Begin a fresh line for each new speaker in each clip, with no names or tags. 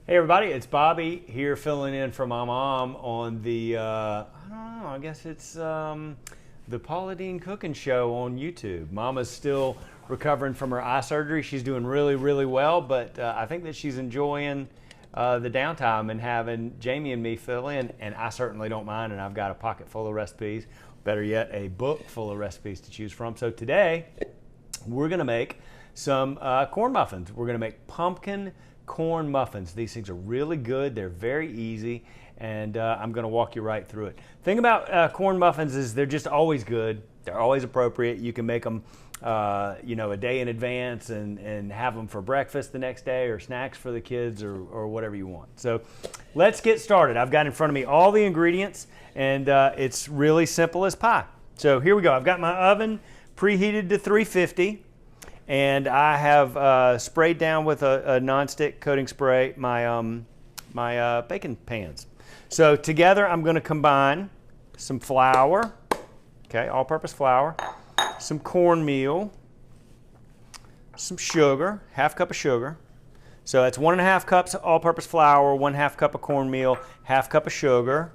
Hey everybody, it's Bobby here filling in for my mom on the, I don't know, I guess it's the Paula Deen cooking show on YouTube. Mama's still recovering from her eye surgery. She's doing really, really well, but I think that she's enjoying the downtime and having Jamie and me fill in, and I certainly don't mind, and I've got a pocket full of recipes, better yet, a book full of recipes to choose from. So today, we're gonna make some corn muffins. We're gonna make pumpkin corn muffins. These things are really good. They're very easy, and I'm going to walk you right through it. Thing about corn muffins is they're just always good. They're always appropriate. You can make them, a day in advance and have them for breakfast the next day, or snacks for the kids, or whatever you want. So let's get started. I've got in front of me all the ingredients, and it's really simple as pie. So here we go. I've got my oven preheated to 350. And I have sprayed down with a nonstick coating spray my baking pans. So together I'm going to combine some flour, okay, all-purpose flour, some cornmeal, some sugar, half cup of sugar. So that's 1.5 cups all-purpose flour, 1/2 cup of cornmeal, half cup of sugar.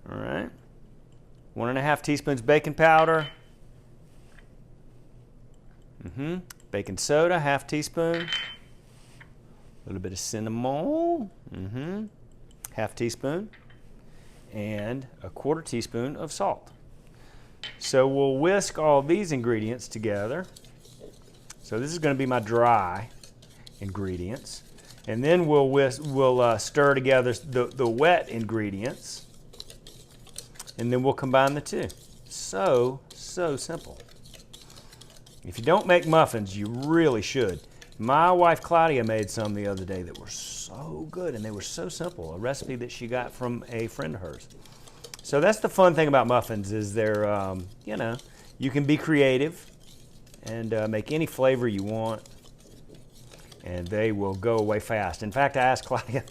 All right, 1.5 teaspoons baking powder. Baking soda, half teaspoon. A little bit of cinnamon, half teaspoon. And 1/4 teaspoon of salt. So we'll whisk all these ingredients together. So this is going to be my dry ingredients. And then we'll stir together the wet ingredients. And then we'll combine the two. So simple. If you don't make muffins, you really should. My wife Claudia made some the other day that were so good, and they were so simple. A recipe that she got from a friend of hers. So that's the fun thing about muffins is they're, you can be creative and make any flavor you want, and they will go away fast. In fact, I asked Claudia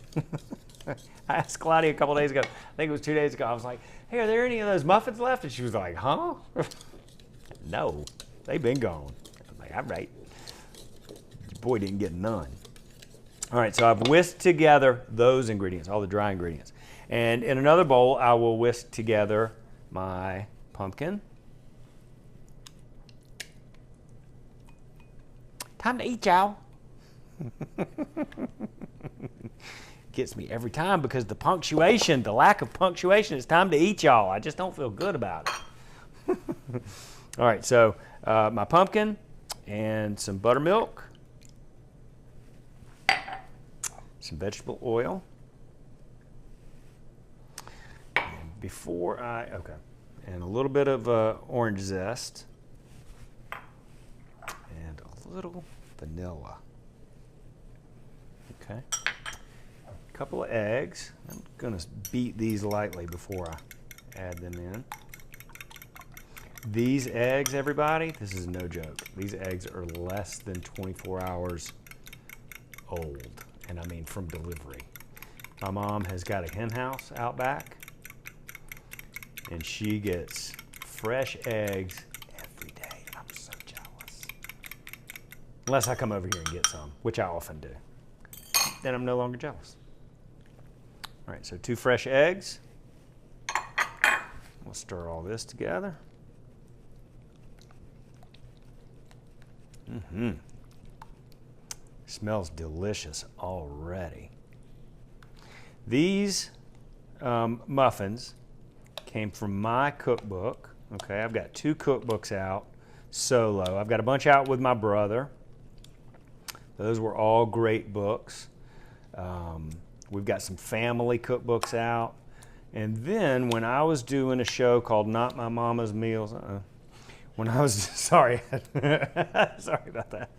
a couple days ago, I think it was 2 days ago, I was like, hey, are there any of those muffins left? And she was like, huh? No. They've been gone. I'm like, all right. Your boy didn't get none. All right, so I've whisked together those ingredients, all the dry ingredients. And in another bowl, I will whisk together my pumpkin. Time to eat, y'all. Gets me every time because the lack of punctuation, it's time to eat, y'all. I just don't feel good about it. All right, so my pumpkin and some buttermilk, some vegetable oil, and and a little bit of orange zest, and a little vanilla. Okay, a couple of eggs. I'm gonna beat these lightly before I add them in. These eggs, everybody, this is no joke. These eggs are less than 24 hours old, and I mean from delivery. My mom has got a hen house out back, and she gets fresh eggs every day. I'm so jealous. Unless I come over here and get some, which I often do. Then I'm no longer jealous. All right, so 2 fresh eggs. We'll stir all this together. Smells delicious already. These muffins came from my cookbook. Okay, I've got 2 cookbooks out solo. I've got a bunch out with my brother. Those were all great books. We've got some family cookbooks out. And then when I was doing a show called Not My Mama's Meals, when I was, sorry about that.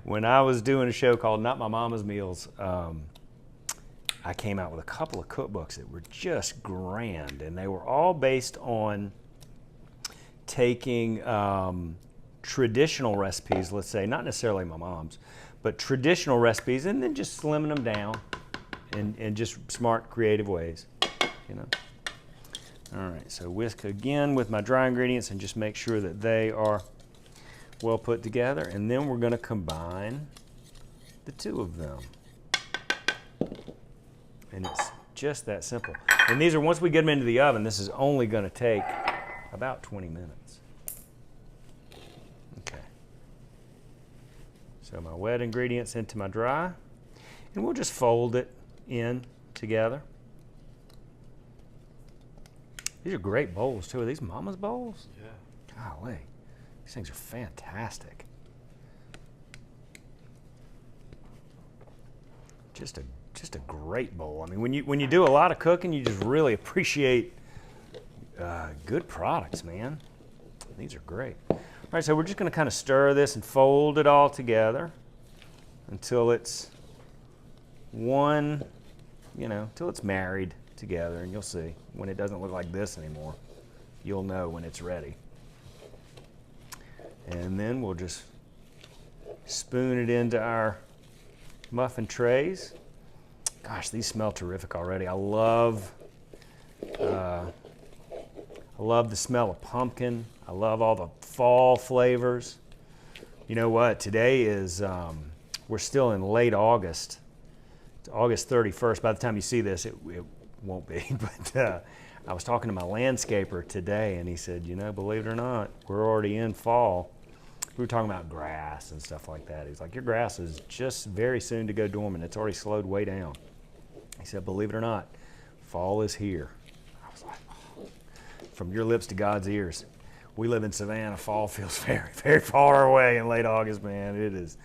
When I was doing a show called Not My Mama's Meals, I came out with a couple of cookbooks that were just grand, and they were all based on taking traditional recipes, let's say, not necessarily my mom's, but traditional recipes, and then just slimming them down in just smart, creative ways, All right, so whisk again with my dry ingredients and just make sure that they are well put together. And then we're going to combine the 2 of them. And it's just that simple. And these are, once we get them into the oven, this is only going to take about 20 minutes. Okay. So my wet ingredients into my dry. And we'll just fold it in together. These are great bowls too. Are these Mama's bowls?
Yeah.
Golly, these things are fantastic. Just a great bowl. I mean, when you do a lot of cooking, you just really appreciate good products, man. These are great. All right, so we're just going to kind of stir this and fold it all together until it's one, till it's married together, and you'll see when it doesn't look like this anymore. You'll know when it's ready. And then we'll just spoon it into our muffin trays. Gosh, these smell terrific already. I love the smell of pumpkin. I love all the fall flavors. You know what? Today is, we're still in late August. It's August 31st. By the time you see this, it won't be. But I was talking to my landscaper today, and he said, believe it or not, we're already in fall. We were talking about grass and stuff like that. He's like, your grass is just very soon to go dormant. It's already slowed way down. He said, believe it or not, fall is here. I was like, oh. From your lips to God's ears. We live in Savannah. Fall feels very, very far away in late August, man. It is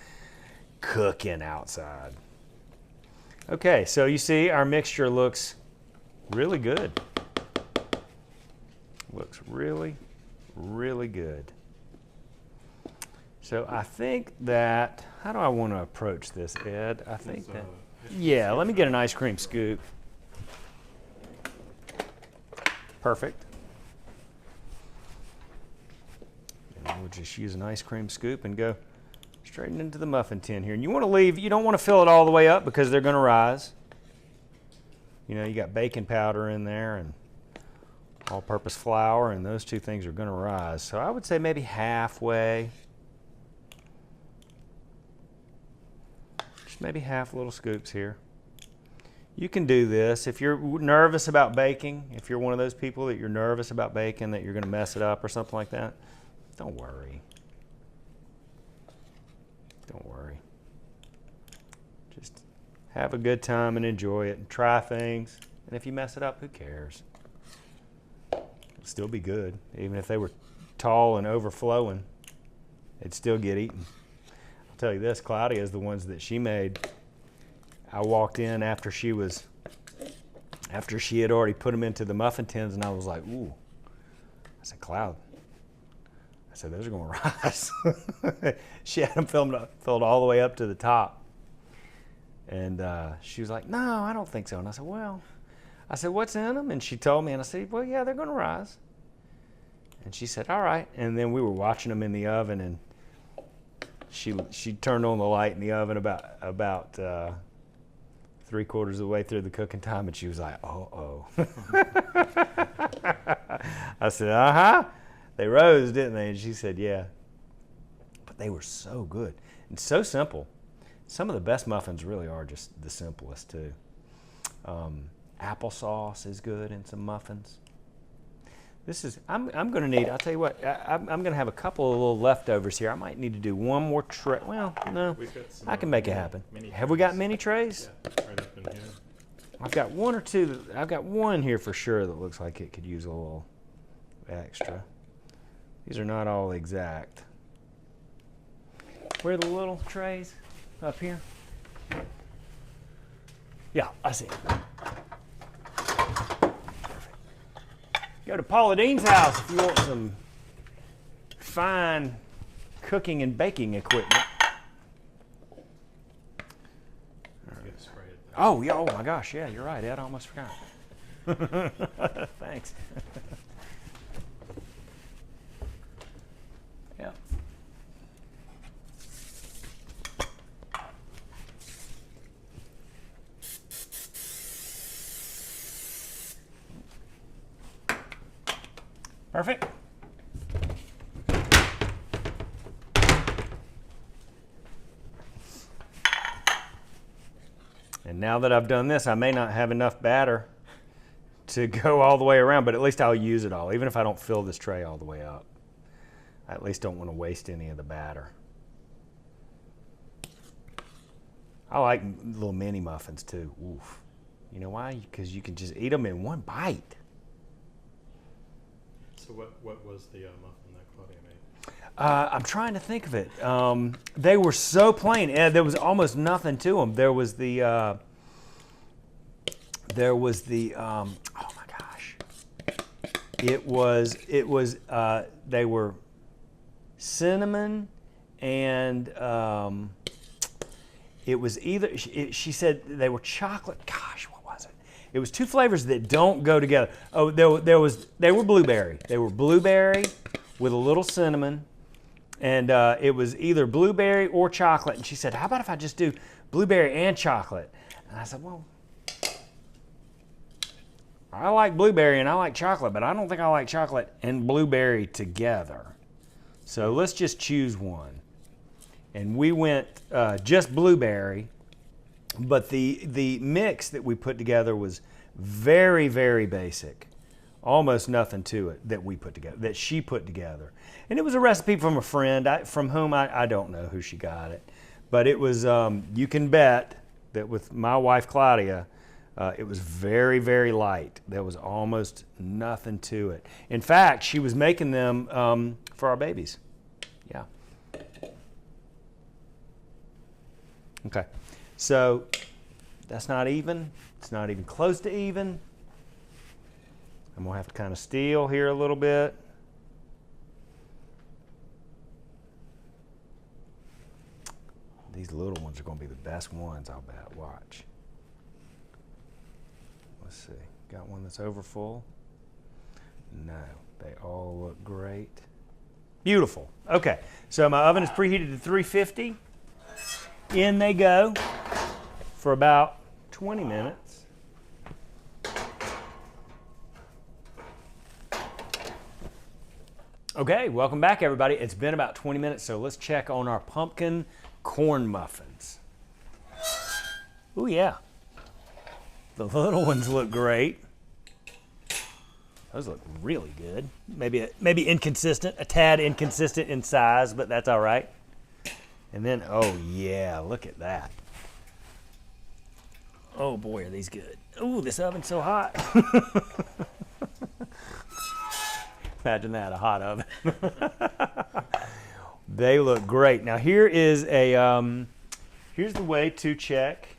cooking outside. Okay, so you see our mixture looks really good. Looks really, really good. So I think that, how do I want to approach this, Ed? I think that, yeah, let me get an ice cream scoop. Perfect. And we'll just use an ice cream scoop and go straight into the muffin tin here. And you want to leave, you don't want to fill it all the way up because they're going to rise. You got baking powder in there and all-purpose flour, and those two things are going to rise. So I would say maybe halfway. Just maybe half little scoops here. You can do this. If you're nervous about baking, if you're one of those people that you're nervous about baking, that you're going to mess it up or something like that, don't worry. Don't worry. Just have a good time and enjoy it and try things. And if you mess it up, who cares? It'll still be good. Even if they were tall and overflowing, it'd still get eaten. I'll tell you this, Claudia's the ones that she made. I walked in after she had already put them into the muffin tins, and I was like, ooh. I said, Cloud. I said, those are going to rise. She had them filled all the way up to the top. And she was like, no, I don't think so. And I said, well, what's in them? And she told me, and I said, well, yeah, they're going to rise. And she said, all right. And then we were watching them in the oven, and she turned on the light in the oven about 3/4 of the way through the cooking time, and she was like, oh. I said, uh-huh. They rose, didn't they? And she said, yeah. But they were so good and so simple. Some of the best muffins really are just the simplest, too. Applesauce is good in some muffins. I'm going to need, I'll tell you what, I'm going to have a couple of little leftovers here. I might need to do one more tray. Well, no, I can make it happen. Have we got mini trays?
Yeah, right up in here.
I've got one or two. I've got one here for sure that looks like it could use a little extra. These are not all exact. Where are the little trays? Up here? Yeah, I see it. Go to Paula Deen's house if you want some fine cooking and baking equipment. Oh, yeah, oh my gosh, yeah, you're right, Ed, I almost forgot. Thanks. Yeah. Perfect. And And now that I've done this, I may not have enough batter to go all the way around, but at least I'll use it all. Even if I don't fill this tray all the way up, I at least don't want to waste any of the batter. I like little mini muffins too. Oof. You know why? Because you can just eat them in one bite.
So what was the muffin that Claudia made?
I'm trying to think of it. They were so plain, and there was almost nothing to them. There was the oh my gosh, it was they were cinnamon and it was either she said they were chocolate. Gosh, what was it? It was two flavors that don't go together. Oh, they were blueberry. They were blueberry with a little cinnamon. And it was either blueberry or chocolate. And she said, how about if I just do blueberry and chocolate? And I said, well, I like blueberry and I like chocolate, but I don't think I like chocolate and blueberry together. So let's just choose one. And we went just blueberry, but the mix that we put together was very, very basic. Almost nothing to it that we put together, that she put together. And it was a recipe from a friend from whom I don't know who she got it. But it was, you can bet that with my wife Claudia, it was very, very light. There was almost nothing to it. In fact, she was making them for our babies. Yeah. Okay. So that's not even. It's not even close to even. I'm going to have to kind of steal here a little bit. These little ones are going to be the best ones, I'll bet. Watch. Let's see. Got one that's over full? No. They all look great. Beautiful. Okay. So my oven is preheated to 350. In they go for about 20 minutes. Okay, welcome back everybody. It's been about 20 minutes, so let's check on our pumpkin corn muffins. Oh yeah. The little ones look great. Those look really good. Maybe inconsistent, a tad inconsistent in size, but that's all right. And then, oh yeah, look at that. Oh boy, are these good. Ooh, this oven's so hot. Imagine that, a hot oven. They look great. Now here is here's the way to check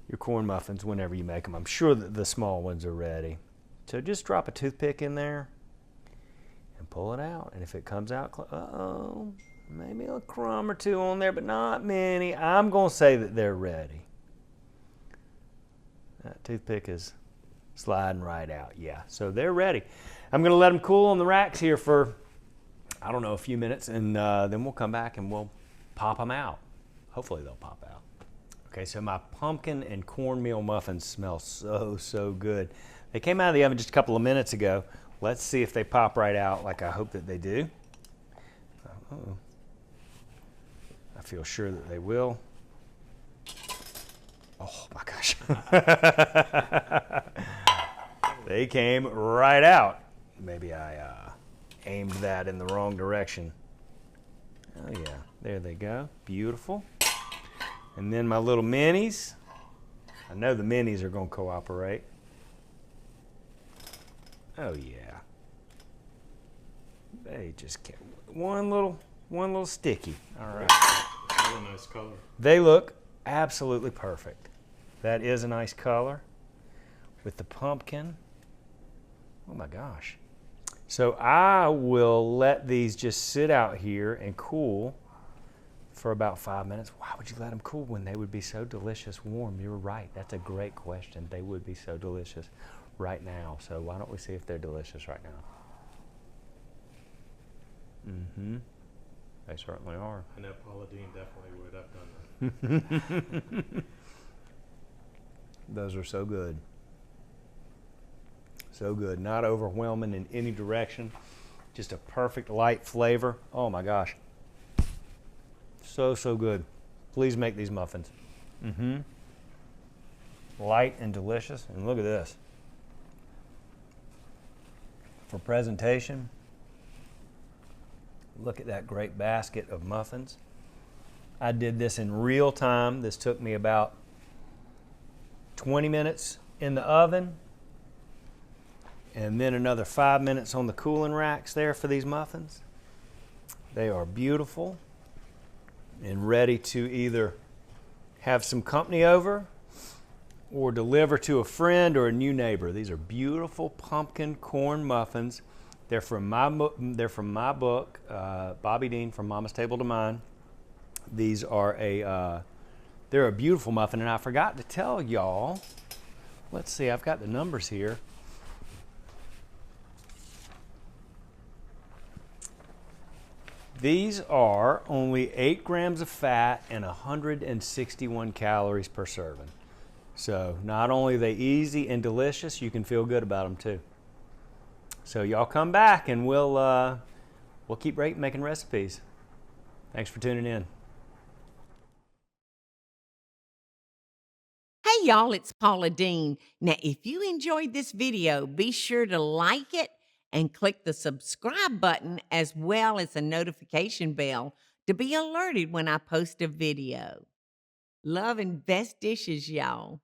your corn muffins whenever you make them. I'm sure that the small ones are ready. So just drop a toothpick in there and pull it out. And if it comes out, uh-oh, maybe a crumb or two on there, but not many. I'm going to say that they're ready. That toothpick is sliding right out. Yeah, so they're ready. I'm going to let them cool on the racks here for, I don't know, a few minutes, and then we'll come back and we'll pop them out. Hopefully they'll pop out. Okay, so my pumpkin and cornmeal muffins smell so, so good. They came out of the oven just a couple of minutes ago. Let's see if they pop right out like I hope that they do. Uh-oh. I feel sure that they will. Oh my gosh. They came right out. Maybe I aimed that in the wrong direction. Oh yeah, there they go. Beautiful. And then my little minis. I know the minis are going to cooperate. Oh yeah. They just can't. One little sticky. All right.
Really nice color.
They look absolutely perfect. That is a nice color with the pumpkin. Oh my gosh. So I will let these just sit out here and cool for about 5 minutes. Why would you let them cool when they would be so delicious warm? You're right. That's a great question. They would be so delicious right now. So why don't we see if they're delicious right now? Mm-hmm. They certainly are.
I know Paula Deen definitely would have done that.
Those are so good. So good. Not overwhelming in any direction. Just a perfect light flavor. Oh my gosh. So, so good. Please make these muffins. Mm-hmm. light and delicious. And look at this. For presentation, look at that great basket of muffins. I did this in real time. This took me about 20 minutes in the oven, and then another 5 minutes on the cooling racks there for these muffins. They are beautiful and ready to either have some company over or deliver to a friend or a new neighbor. These are beautiful pumpkin corn muffins. They're from my book, Bobby Deen, From Mama's Table to Mine. These are they're a beautiful muffin, and I forgot to tell y'all. Let's see, I've got the numbers here. These are only 8 grams of fat and 161 calories per serving. So not only are they easy and delicious, you can feel good about them too. So y'all come back and we'll keep making recipes. Thanks for tuning in.
Hey y'all, it's Paula Deen. Now, if you enjoyed this video, be sure to like it and click the subscribe button as well as the notification bell to be alerted when I post a video. Love and best dishes, y'all.